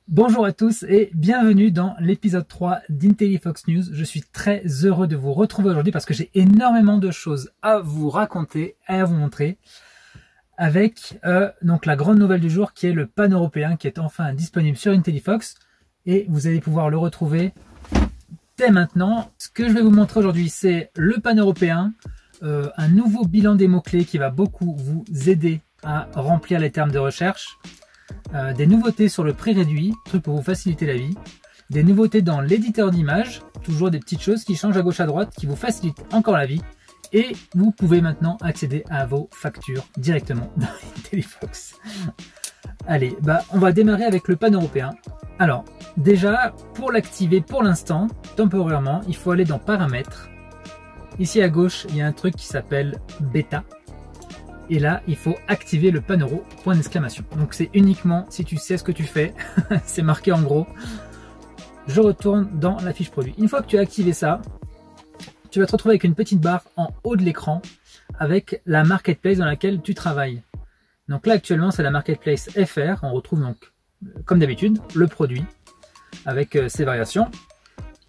Bonjour à tous et bienvenue dans l'épisode 3 d'IntelliFox News. Je suis très heureux de vous retrouver aujourd'hui parce que j'ai énormément de choses à vous raconter et à vous montrer avec donc la grande nouvelle du jour qui est le pan-européen qui est enfin disponible sur IntelliFox et vous allez pouvoir le retrouver dès maintenant. Ce que je vais vous montrer aujourd'hui, c'est le pan-européen, un nouveau bilan des mots-clés qui va beaucoup vous aider à remplir les termes de recherche. Des nouveautés sur le prix réduit, truc pour vous faciliter la vie, des nouveautés dans l'éditeur d'images, toujours des petites choses qui changent à gauche à droite, qui vous facilitent encore la vie, et vous pouvez maintenant accéder à vos factures directement dans IntelliFox. Allez, on va démarrer avec le pan-européen. Alors, déjà, pour l'activer pour l'instant, temporairement, il faut aller dans Paramètres. Ici à gauche, il y a un truc qui s'appelle Bêta. Et là, il faut activer le pan-euro, point d'exclamation. Donc c'est uniquement si tu sais ce que tu fais, c'est marqué en gros. Je retourne dans la fiche produit. Une fois que tu as activé ça, tu vas te retrouver avec une petite barre en haut de l'écran avec la marketplace dans laquelle tu travailles. Donc là actuellement c'est la marketplace FR. On retrouve donc comme d'habitude le produit avec ses variations.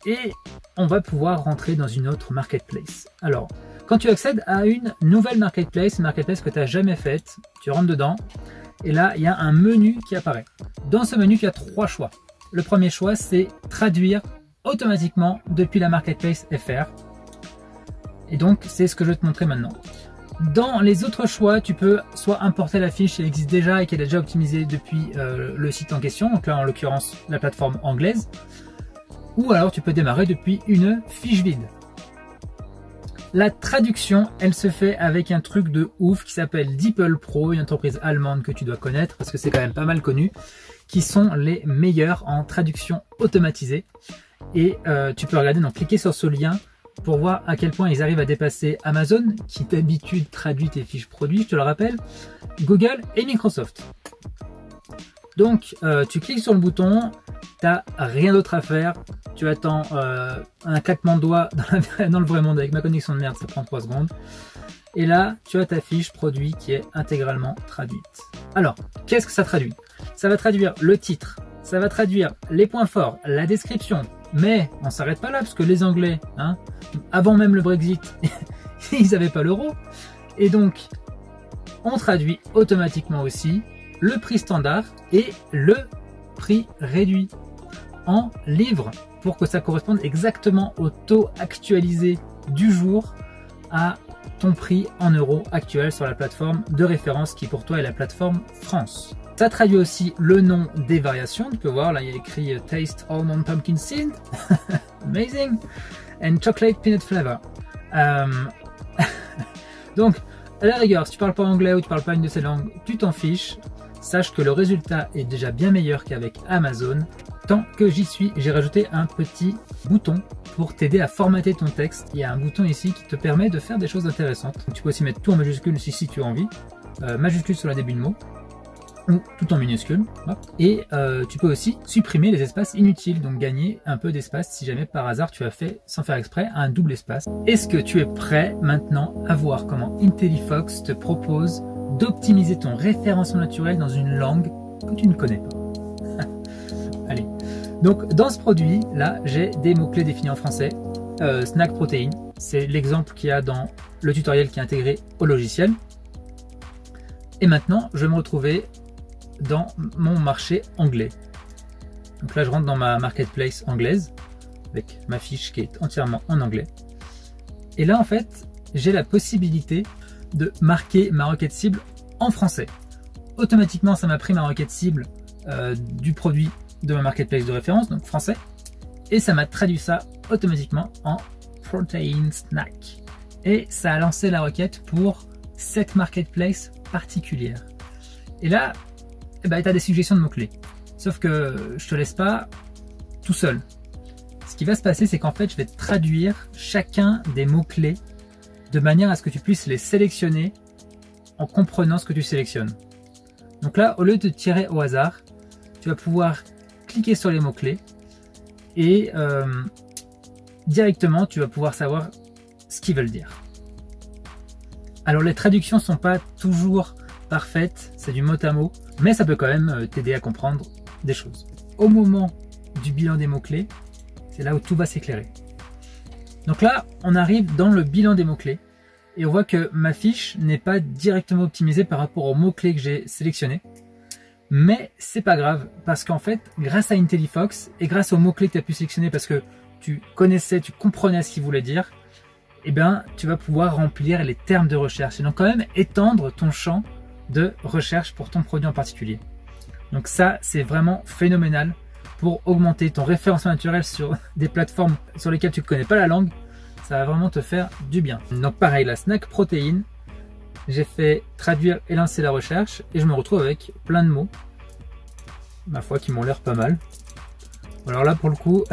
Et on va pouvoir rentrer dans une autre marketplace. Alors, quand tu accèdes à une nouvelle marketplace que tu n'as jamais faite, tu rentres dedans et là il y a un menu qui apparaît. Dans ce menu, il y a trois choix. Le premier choix, c'est traduire automatiquement depuis la marketplace FR. Et donc, c'est ce que je vais te montrer maintenant. Dans les autres choix, tu peux soit importer la fiche, elle existe déjà et qu'elle est déjà optimisée depuis le site en question, donc là en l'occurrence la plateforme anglaise, ou alors tu peux démarrer depuis une fiche vide. La traduction, elle se fait avec un truc de ouf qui s'appelle DeepL Pro, une entreprise allemande que tu dois connaître parce que c'est quand même pas mal connu, qui sont les meilleurs en traduction automatisée. Et tu peux regarder, donc cliquer sur ce lien pour voir à quel point ils arrivent à dépasser Amazon, qui d'habitude traduit tes fiches produits, je te le rappelle, Google et Microsoft. Donc tu cliques sur le bouton, t'as rien d'autre à faire, tu attends un claquement de doigts dans le vrai monde avec ma connexion de merde, ça prend 3 secondes. Et là, tu as ta fiche produit qui est intégralement traduite. Alors, qu'est-ce que ça traduit? Ça va traduire le titre, ça va traduire les points forts, la description. Mais on s'arrête pas là parce que les Anglais, avant même le Brexit, ils n'avaient pas l'euro. Et donc, on traduit automatiquement aussi le prix standard et le prix réduit en livres pour que ça corresponde exactement au taux actualisé du jour à ton prix en euros actuel sur la plateforme de référence qui pour toi est la plateforme France. Ça traduit aussi le nom des variations. Tu peux voir là il y a écrit Taste Almond Pumpkin Seed, amazing, and Chocolate Peanut Flavor. Donc à la rigueur, si tu parles pas anglais ou tu parles pas une de ces langues, tu t'en fiches. Sache que le résultat est déjà bien meilleur qu'avec Amazon. Tant que j'y suis, j'ai rajouté un petit bouton pour t'aider à formater ton texte. Il y a un bouton ici qui te permet de faire des choses intéressantes. Tu peux aussi mettre tout en majuscule si tu as envie. Majuscule sur le début de mot. Ou tout en minuscule. Et tu peux aussi supprimer les espaces inutiles. Donc gagner un peu d'espace si jamais par hasard tu as fait, sans faire exprès, un double espace. Est-ce que tu es prêt maintenant à voir comment IntelliFox te propose d'optimiser ton référencement naturel dans une langue que tu ne connais pas? Allez, donc dans ce produit là j'ai des mots-clés définis en français. Snack protéines, c'est l'exemple qu'il y a dans le tutoriel qui est intégré au logiciel. Et maintenant je vais me retrouver dans mon marché anglais. Donc là je rentre dans ma marketplace anglaise avec ma fiche qui est entièrement en anglais. Et là en fait j'ai la possibilité de marquer ma requête cible en français. Automatiquement, ça m'a pris ma requête cible du produit de ma marketplace de référence, donc français, et ça m'a traduit ça automatiquement en protein snack. Et ça a lancé la requête pour cette marketplace particulière. Et là, tu as des suggestions de mots-clés. Sauf que je te laisse pas tout seul. Ce qui va se passer, c'est qu'en fait, je vais traduire chacun des mots-clés de manière à ce que tu puisses les sélectionner en comprenant ce que tu sélectionnes. Donc là, au lieu de tirer au hasard, tu vas pouvoir cliquer sur les mots-clés et directement, tu vas pouvoir savoir ce qu'ils veulent dire. Alors les traductions sont pas toujours parfaites, c'est du mot à mot, mais ça peut quand même t'aider à comprendre des choses. au moment du bilan des mots-clés, c'est là où tout va s'éclairer. Donc là, on arrive dans le bilan des mots-clés et on voit que ma fiche n'est pas directement optimisée par rapport aux mots-clés que j'ai sélectionnés. Mais c'est pas grave parce qu'en fait, grâce à IntelliFox et grâce aux mots-clés que tu as pu sélectionner parce que tu connaissais, tu comprenais ce qu'il voulait dire, eh bien, tu vas pouvoir remplir les termes de recherche et donc quand même étendre ton champ de recherche pour ton produit en particulier. Donc ça, c'est vraiment phénoménal pour augmenter ton référencement naturel sur des plateformes sur lesquelles tu ne connais pas la langue. Ça va vraiment te faire du bien. Donc pareil, la snack protéine, j'ai fait traduire et lancer la recherche et je me retrouve avec plein de mots, ma foi, qui m'ont l'air pas mal. Alors là, pour le coup,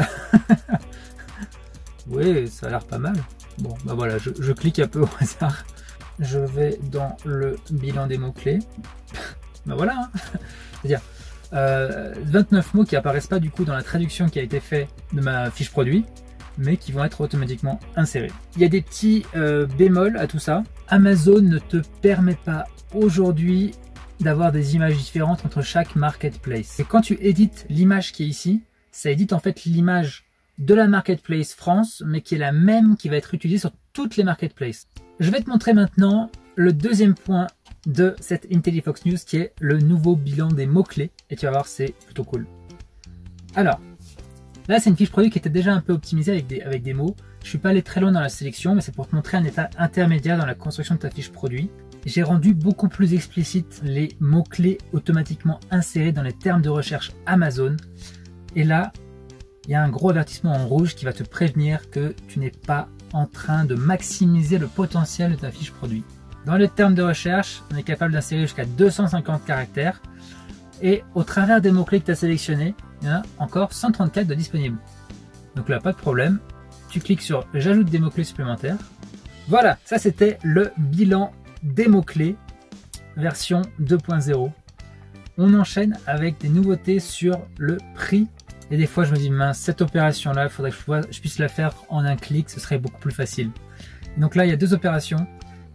oui, ça a l'air pas mal. Bon, bah voilà, je clique un peu au hasard. Je vais dans le bilan des mots-clés. Ben voilà, hein. C'est-à-dire 29 mots qui apparaissent pas du coup dans la traduction qui a été faite de ma fiche produit, mais qui vont être automatiquement insérés. Il y a des petits bémols à tout ça. Amazon ne te permet pas aujourd'hui d'avoir des images différentes entre chaque marketplace. Et quand tu édites l'image qui est ici, ça édite en fait l'image de la marketplace France, mais qui est la même qui va être utilisée sur toutes les marketplaces. Je vais te montrer maintenant le deuxième point de cette IntelliFox News qui est le nouveau bilan des mots-clés. Et tu vas voir, c'est plutôt cool. Alors, là c'est une fiche produit qui était déjà un peu optimisée avec des mots. Je ne suis pas allé très loin dans la sélection, mais c'est pour te montrer un état intermédiaire dans la construction de ta fiche produit. J'ai rendu beaucoup plus explicite les mots-clés automatiquement insérés dans les termes de recherche Amazon. Et là, il y a un gros avertissement en rouge qui va te prévenir que tu n'es pas en train de maximiser le potentiel de ta fiche produit. Dans les termes de recherche, on est capable d'insérer jusqu'à 250 caractères. Et au travers des mots-clés que tu as sélectionnés, il y en a encore 134 de disponibles. Donc là, pas de problème. Tu cliques sur « J'ajoute des mots-clés supplémentaires ». Voilà, ça c'était le bilan des mots-clés version 2.0. On enchaîne avec des nouveautés sur le prix. Et des fois, je me dis, mince, cette opération-là, il faudrait que je puisse la faire en un clic, ce serait beaucoup plus facile. Donc là, il y a deux opérations.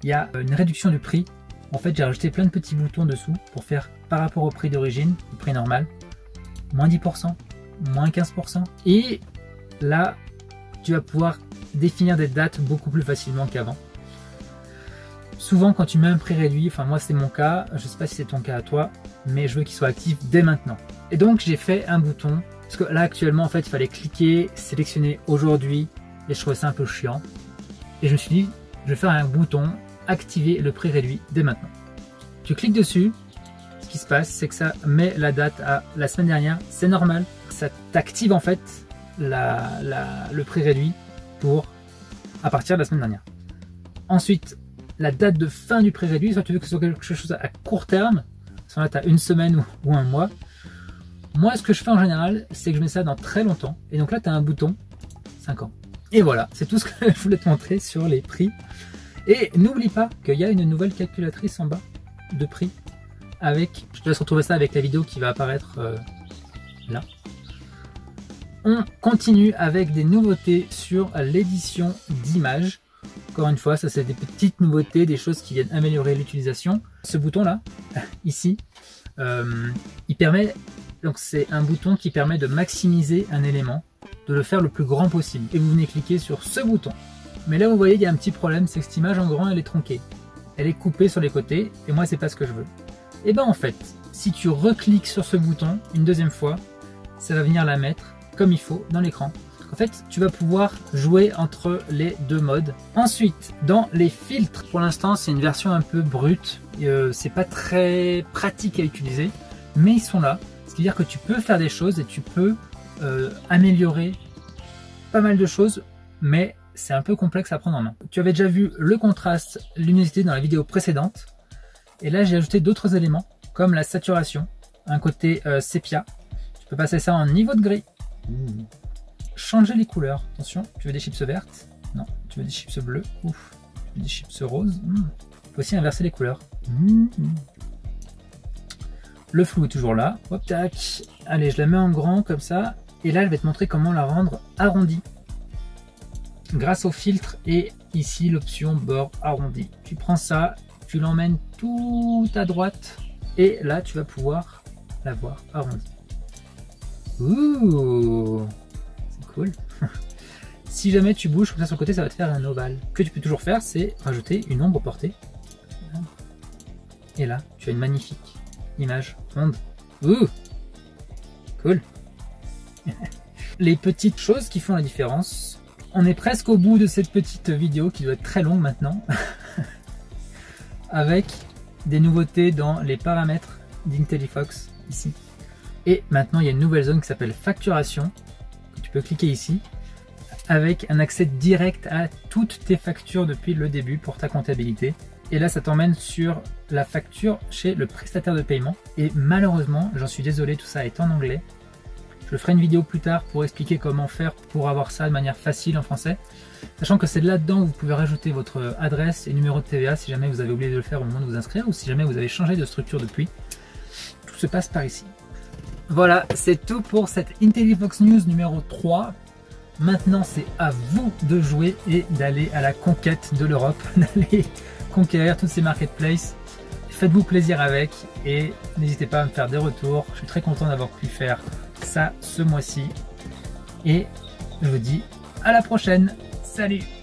Il y a une réduction du prix. En fait, j'ai rajouté plein de petits boutons dessous pour faire par rapport au prix d'origine, le prix normal, moins 10%, moins 15%. Et là, tu vas pouvoir définir des dates beaucoup plus facilement qu'avant. Souvent, quand tu mets un prix réduit, enfin moi c'est mon cas, je ne sais pas si c'est ton cas à toi, mais je veux qu'il soit actif dès maintenant. Et donc j'ai fait un bouton, parce que là actuellement en fait il fallait cliquer, sélectionner aujourd'hui, et je trouvais ça un peu chiant. Et je me suis dit, je vais faire un bouton, activer le prix réduit dès maintenant. Tu cliques dessus, ce qui se passe c'est que ça met la date à la semaine dernière, c'est normal, ça t'active en fait le prix réduit pour à partir de la semaine dernière. Ensuite, la date de fin du prix réduit, soit tu veux que ce soit quelque chose à court terme, soit là tu as une semaine ou un mois. Moi, ce que je fais en général, c'est que je mets ça dans très longtemps. Et donc là, tu as un bouton 5 ans. Et voilà, c'est tout ce que je voulais te montrer sur les prix. Et n'oublie pas qu'il y a une nouvelle calculatrice en bas de prix. Je te laisse retrouver ça avec la vidéo qui va apparaître là. On continue avec des nouveautés sur l'édition d'images. Encore une fois, ça c'est des petites nouveautés, des choses qui viennent améliorer l'utilisation. Ce bouton là, ici, il permet, donc c'est un bouton qui permet de maximiser un élément, de le faire le plus grand possible. Et vous venez cliquer sur ce bouton. Mais là vous voyez, il y a un petit problème, c'est que cette image en grand elle est tronquée. Elle est coupée sur les côtés et moi c'est pas ce que je veux. Et ben en fait, si tu recliques sur ce bouton une deuxième fois, ça va venir la mettre comme il faut dans l'écran. En fait, tu vas pouvoir jouer entre les deux modes. Ensuite, dans les filtres, pour l'instant, c'est une version un peu brute. C'est pas très pratique à utiliser, mais ils sont là. Ce qui veut dire que tu peux faire des choses et tu peux améliorer pas mal de choses, mais c'est un peu complexe à prendre en main. Tu avais déjà vu le contraste, luminosité dans la vidéo précédente. Et là, j'ai ajouté d'autres éléments, comme la saturation, un côté sépia. Tu peux passer ça en niveau de gris. Changer les couleurs, attention, tu veux des chips vertes? Non, tu veux des chips bleus? Ouf, tu veux des chips roses? Tu peux aussi inverser les couleurs. Le flou est toujours là. Hop, tac. Allez, je la mets en grand comme ça. Et là, je vais te montrer comment la rendre arrondie. Grâce au filtre et ici l'option bord arrondi. Tu prends ça, tu l'emmènes tout à droite et là, tu vas pouvoir la voir arrondie. Ouh, c'est cool. Si jamais tu bouges comme ça sur le côté, ça va te faire un ovale. Ce que tu peux toujours faire, c'est rajouter une ombre portée. Et là, tu as une magnifique image ronde. Ouh, cool. Les petites choses qui font la différence. On est presque au bout de cette petite vidéo qui doit être très longue maintenant. Avec des nouveautés dans les paramètres d'IntelliFox ici. Et maintenant, il y a une nouvelle zone qui s'appelle facturation. Tu peux cliquer ici avec un accès direct à toutes tes factures depuis le début pour ta comptabilité. Et là, ça t'emmène sur la facture chez le prestataire de paiement. Et malheureusement, j'en suis désolé, tout ça est en anglais. Je ferai une vidéo plus tard pour expliquer comment faire pour avoir ça de manière facile en français. Sachant que c'est là-dedans où vous pouvez rajouter votre adresse et numéro de TVA si jamais vous avez oublié de le faire au moment de vous inscrire ou si jamais vous avez changé de structure depuis. Tout se passe par ici. Voilà, c'est tout pour cette IntelliFox News numéro 3. Maintenant, c'est à vous de jouer et d'aller à la conquête de l'Europe, d'aller conquérir toutes ces marketplaces. Faites-vous plaisir avec et n'hésitez pas à me faire des retours. Je suis très content d'avoir pu faire ça ce mois-ci. Et je vous dis à la prochaine. Salut!